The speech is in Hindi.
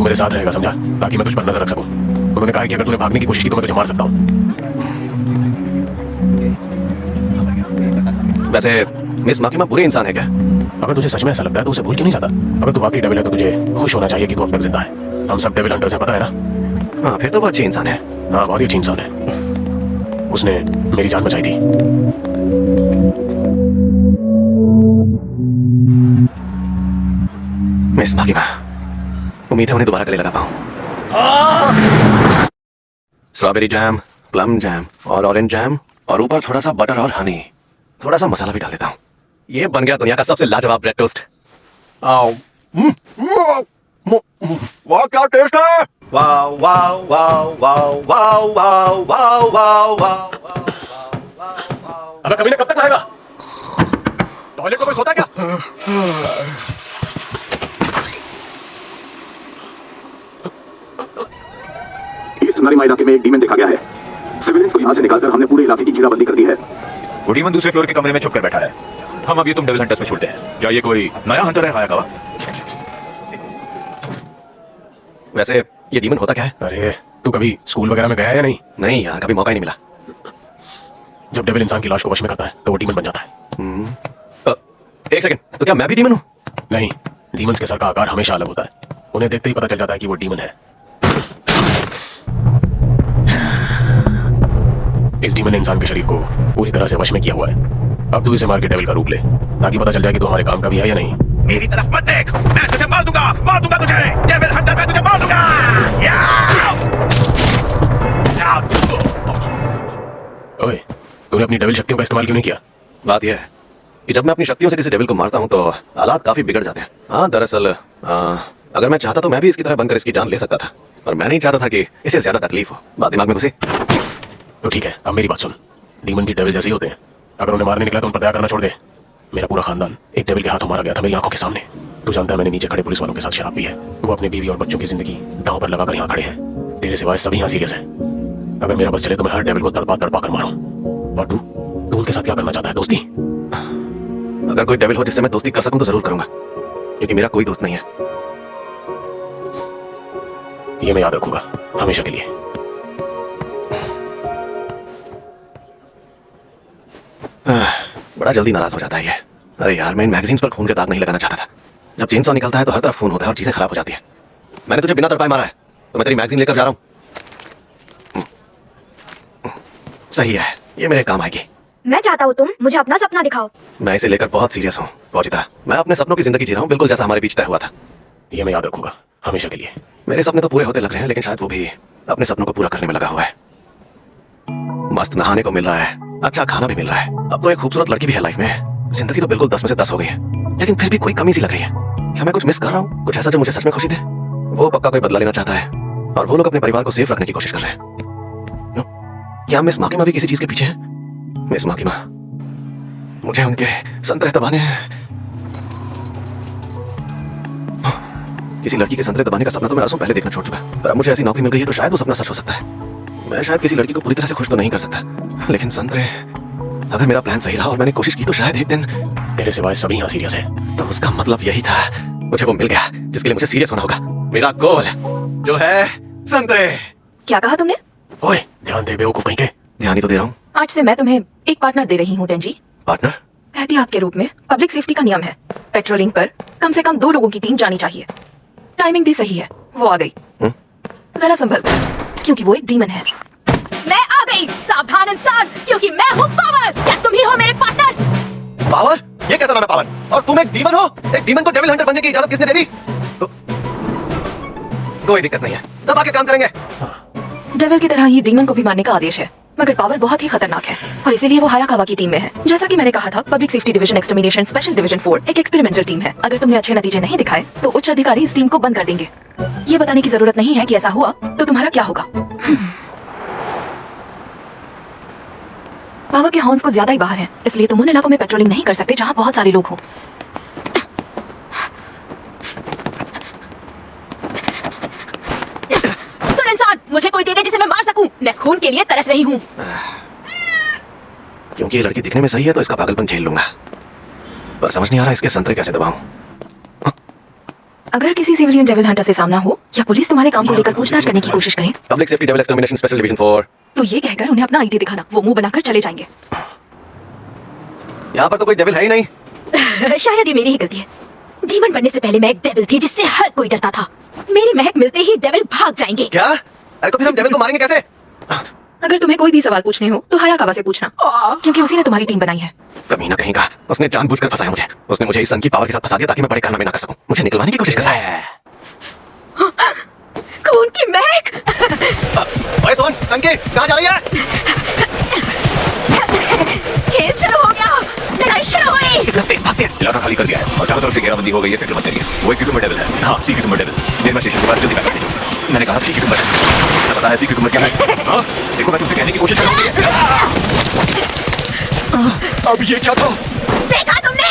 तू मेरे साथ रहेगा, समझा? ताकि मैं तुझ पर नजर रख सकूं। उन्होंने कहा कि अगर तूने भागने की कोशिश की तो मैं तुझे मार सकता हूं। वैसे मिस माकिमा बुरे इंसान है क्या? अगर तुझे सच में ऐसा लगता है तो उसे भूल क्यों नहीं जाता? अगर तू वाकई डेविल है तो तुझे खुश होना चाहिए कि तू अब तक जिंदा है। हम सब डेविल हंटर्स हैं, पता है ना? हाँ, फिर तो वो अच्छी इंसान है। हाँ, बहुत ही अच्छी इंसान है। उसने मेरी जान बचाई थी। मिस माकिमा, उम्मीद है उन्हें दोबारा गले लगा पाऊं। स्ट्रॉबेरी जैम, प्लम जैम और ऑरेंज जैम और ऊपर थोड़ा सा बटर और हनी, थोड़ा सा मसाला भी डाल देता हूँ। ये बन गया दुनिया का सबसे लाजवाब ब्रेड टोस्ट। आओ। वाह क्या टेस्ट है! Wow wow wow wow wow wow wow wow wow. अबे कभी कब तक रहेगा? टॉयलेट में कोई सोता है क्या? ईस्ट नरीमा इलाके में एक डीमन देखा गया है। सिविलियंस को यहाँ से निकालकर हमने पूरे इलाके की घेराबंदी कर दी है। वो डीमन दूसरे फ्लोर के कमरे में छुप कर बैठा है। हम अब ये तुम डेविल हंटर्स में छोड़ते हैं। क्या ये कोई नया हंटर है हायाकावा? वैसे ये डीमन होता क्या है? अरे तू कभी स्कूल वगैरह में गया या नहीं? नहीं यार, कभी मौका ही नहीं मिला। जब डेविल इंसान की लाश को वश में करता है तो वो डीमन बन जाता है। एक सेकंड, तो क्या मैं भी डीमन हूँ? नहीं, डीमंस के सर का आकार हमेशा अलग होता है। उन्हें देखते ही पता चल जाता है कि वो डीमन है। इस डीमन ने इंसान के शरीर को पूरी तरह से वश में किया हुआ है। अब तू इसे मार के डेविल का रूप ले ताकि पता चल जाए कि तू हमारे काम का भी है या नहीं। मेरी तरफ मत देख, मैं तुझे मार दूंगा तुझे। डेविल हंटर, मैं तुझे मार दूंगा। ओए, तूने अपनी डेविल शक्तियों का इस्तेमाल क्यों नहीं किया? बात यह है कि जब मैं अपनी शक्तियों से किसी डेविल को मारता हूं तो हालात काफी बिगड़ जाते हैं। हाँ, दरअसल अगर मैं चाहता तो मैं भी इसकी तरह बनकर इसकी जान ले सकता था, और मैं नहीं चाहता था कि इसे ज्यादा तकलीफ हो। बात दिमाग में घुसी? तो ठीक है, अब मेरी बात सुन। डीमन भी डेविल जैसे ही होते हैं। अगर उन्हें मारने निकला तो उन पर दया करना छोड़ दे। मेरा पूरा खानदान एक डेविल के हाथों मारा गया था मेरी आंखों के सामने। तू जानता है मैंने नीचे खड़े पुलिस वालों के साथ शराब पी है। वो अपनी बीवी और बच्चों की जिंदगी दांव पर लगाकर यहाँ खड़े हैं। तेरे सिवाय सभी यहाँ सीरियस हैं। अगर मेरा बस चले तो मैं हर डेविल को तड़पा तड़पा कर मारूं। और तू उनके साथ क्या करना चाहता है? दोस्ती? अगर कोई डेविल हो जिससे मैं दोस्ती कर सकूं तो जरूर करूंगा, क्योंकि मेरा कोई दोस्त नहीं है। ये मैं याद रखूंगा हमेशा के लिए। बड़ा जल्दी नाराज हो जाता है ये। अरे यार, मैं इन मैगजीन्स पर खून के दाग नहीं लगाना चाहता था। जब चेनसॉ निकलता है तो हर तरफ खून होता है और चीजें खराब हो जाती है। मैंने तुझे बिना तड़पाए मारा है तो मैं तेरी मैगजीन लेकर जा रहा हूं। सही है, ये मेरे काम आएगी। मैं चाहता हूँ तुम मुझे अपना सपना दिखाओ। मैं इसे लेकर बहुत सीरियस हूँ पहुंचता। मैं अपने सपनों की जिंदगी जी रहा हूँ, बिल्कुल जैसा हमारे बीच तय हुआ था। ये मैं याद रखूंगा हमेशा के लिए। मेरे सपने तो पूरे होते लग रहे हैं, लेकिन शायद वो भी अपने सपनों को पूरा करने में लगा हुआ है। मस्त नहाने को मिल रहा है, अच्छा खाना भी मिल रहा है, अब तो एक खूबसूरत लड़की भी है लाइफ में। जिंदगी तो बिल्कुल 10 में से 10 हो गई है, लेकिन फिर भी कोई कमी सी लग रही है। क्या मैं कुछ मिस कर रहा हूँ? कुछ ऐसा जो मुझे सच में खुशी दे? वो पक्का कोई बदला लेना चाहता है और वो लोग अपने परिवार को सेफ रखने की कोशिश कर रहे हैं। क्या मिस माकिमा भी किसी चीज के पीछे है? मिस माकिमा, मुझे उनके संतरे दबाने हैं। किसी लड़की के संतरे दबाने का सपना तो मैं 8 पहले देखना छोड़ चुका, पर अब मुझे ऐसी नौकरी मिल गई है तो शायद वो सपना सच हो सकता है। मैं शायद किसी लड़की को पूरी तरह से खुश तो नहीं कर सकता, लेकिन संतरे, अगर मेरा प्लान सही रहा और मैंने कोशिश की तो शायद एक दिन। तेरे सिवाय सभी यहाँ सीरियस हैं। तो उसका मतलब यही था, मुझे वो मिल गया जिसके लिए मुझे सीरियस होना होगा। मेरा गोल जो है संतरे। क्या कहा तुमने? ओए, ध्यान दे बेवकूफ कहीं के। ध्यान ही तो दे रहा हूँ। आज से मैं तुम्हें एक पार्टनर दे रही हूँ टेंजी। पार्टनर? एहतियात के रूप में। पब्लिक सेफ्टी का नियम है, पेट्रोलिंग पर कम से कम 2 लोगों की टीम जानी चाहिए। टाइमिंग भी सही है, वो आ गई। जरा संभल कर, क्योंकि वो एक डीमन है। मैं आ गई, सावधान इंसान, क्योंकि मैं हूँ पावर। क्या तुम ही हो मेरे पार्टनर? पावर? ये कैसा नाम है पावर? और तुम एक डीमन हो? एक डीमन को डेविल हंटर बनने की इजाजत किसने दे दी? कोई दिक्कत नहीं है, तब आके काम करेंगे। डेविल की तरह ही डीमन को भी मारने का आदेश है, मगर पावर बहुत ही खतरनाक है और इसीलिए वो हायाकावा की टीम में है। जैसा कि मैंने कहा था, public safety division extermination special division 4 एक एक्सपेरिमेंटल टीम है। अगर तुमने अच्छे नतीजे नहीं दिखाए तो उच्च अधिकारी इस टीम को बंद कर देंगे। ये बताने की जरूरत नहीं है कि ऐसा हुआ तो तुम्हारा क्या होगा। पावर के हॉर्न्स को ज्यादा ही बाहर है, इसलिए तुम उन इलाकों में पेट्रोलिंग नहीं कर सकते जहाँ बहुत सारे लोग हों। सुन इंसान, मुझे कोई दे दे जिसे मैं मार सकूं। मैं खून के लिए तरस रही हूँ। क्योंकि ये लड़की दिखने में सही है तो इसका पागलपन झेल लूंगा, पर समझ नहीं आ रहा इसके संतरे कैसे दबाऊं। अगर किसी सिविलियन डेविल हंटर से सामना हो या पुलिस तुम्हारे काम को लेकर पूछताछ करने की कोशिश करे public safety devil extermination special division 4। तो ये कहकर उन्हें अपना आईडी दिखाना, वो मुंह बनाकर चले जाएंगे। यहाँ पर तो कोई डेविल है ही नहीं। शायद ये मेरी ही गलती है। डीमन बनने से पहले मैं एक डेविल थी जिससे हर कोई डरता था। मेरी महक मिलते ही डेविल भाग जाएंगे। क्या? अरे तो फिर हम डेविल को मारेंगे कैसे? अगर तुम्हें कोई भी सवाल पूछने हो तो हायाकावा से पूछना, क्योंकि उसी ने तुम्हारी टीम बनाई है। कमीना कहेगा, उसने जानबूझकर फंसाया मुझे। उसने मुझे इस सन की पावर के साथ फंसा दिया ताकि मैं बड़े कारनामे ना कर सकूं। मुझे निकलवाने की कोशिश कर रहा है। खून की महक। ओए सोन, सन की कहाँ जा रही है? खेल शुरू हो गया, लड़ाई शुरू हुई। कितना तेज भागते हैं। इलाका खाली कर दिया है और चारों तरफ से घेराबंदी हो गई है। फिक्र मत करिए, वो एक क्यूकम्बर डेविल है। हाँ, सी क्यूकम्बर डेविल। निर्मा स्टेशन के बाद जल्दी बैक भेजो। मैंने कहा सी क्यूकम्बर है। क्या पता है सी क्यूकम्बर क्या है? हाँ, देखो मैं तुमसे कहने की कोशिश कर रहा हूँ। अब ये क्या था? देखा तुमने?